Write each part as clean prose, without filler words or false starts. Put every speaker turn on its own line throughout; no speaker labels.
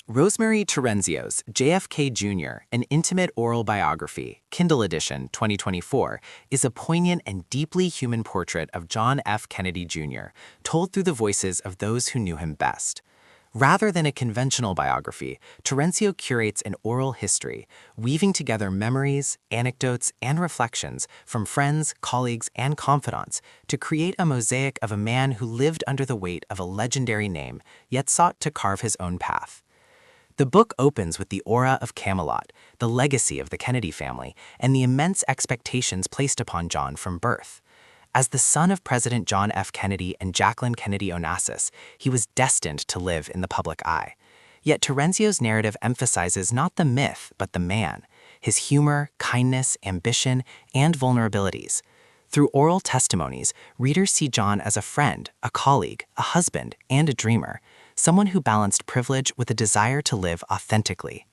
RoseMarie Terenzio's JFK Jr., An Intimate Oral Biography, Kindle Edition 2024, is a poignant and deeply human portrait of John F. Kennedy Jr., told through the voices of those who knew him best. Rather than a conventional biography, Terenzio curates an oral history, weaving together memories, anecdotes, and reflections from friends, colleagues, and confidants to create a mosaic of a man who lived under the weight of a legendary name, yet sought to carve his own path. The book opens with the aura of Camelot, the legacy of the Kennedy family, and the immense expectations placed upon John from birth. As the son of President John F. Kennedy and Jacqueline Kennedy Onassis, he was destined to live in the public eye. Yet Terenzio's narrative emphasizes not the myth, but the man, his humor, kindness, ambition, and vulnerabilities. Through oral testimonies, readers see John as a friend, a colleague, a husband, and a dreamer, someone who balanced privilege with a desire to live authentically.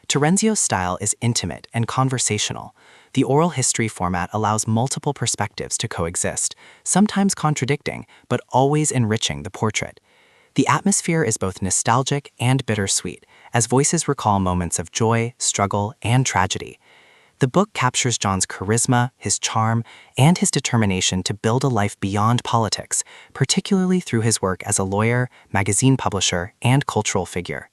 Terenzio's style is intimate and conversational. The oral history format allows multiple perspectives to coexist, sometimes contradicting, but always enriching the portrait. The atmosphere is both nostalgic and bittersweet, as voices recall moments of joy, struggle, and tragedy. The book captures John's charisma, his charm, and his determination to build a life beyond politics, particularly through his work as a lawyer, magazine publisher, and cultural figure.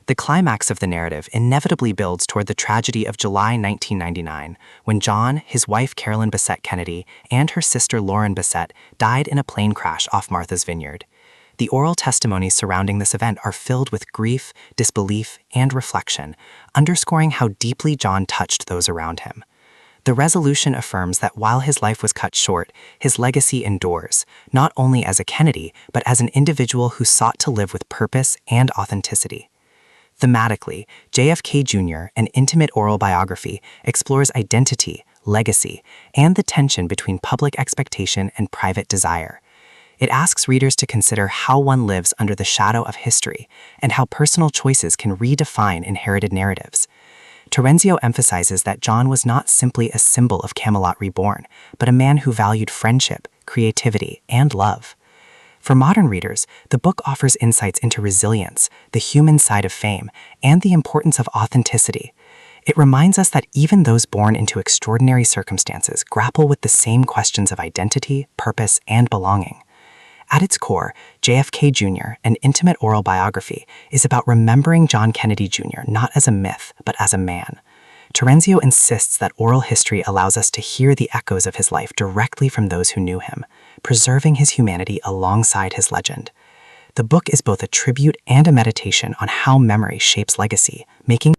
The climax of the narrative inevitably builds toward the tragedy of July 1999, when John, his wife Carolyn Bessette Kennedy, and her sister Lauren Bessette died in a plane crash off Martha's Vineyard. The oral testimonies surrounding this event are filled with grief, disbelief, and reflection, underscoring how deeply John touched those around him. The resolution affirms that while his life was cut short, his legacy endures, not only as a Kennedy, but as an individual who sought to live with purpose and authenticity. Thematically, JFK Jr., An Intimate Oral Biography, explores identity, legacy, and the tension between public expectation and private desire. It asks readers to consider how one lives under the shadow of history and how personal choices can redefine inherited narratives. Terenzio emphasizes that John was not simply a symbol of Camelot reborn, but a man who valued friendship, creativity, and love. For modern readers, the book offers insights into resilience, the human side of fame, and the importance of authenticity. It reminds us that even those born into extraordinary circumstances grapple with the same questions of identity, purpose, and belonging. At its core, JFK Jr., An Intimate Oral Biography, is about remembering John Kennedy Jr. not as a myth, but as a man. Terenzio insists that oral history allows us to hear the echoes of his life directly from those who knew him, preserving his humanity alongside his legend. The book is both a tribute and a meditation on how memory shapes legacy, making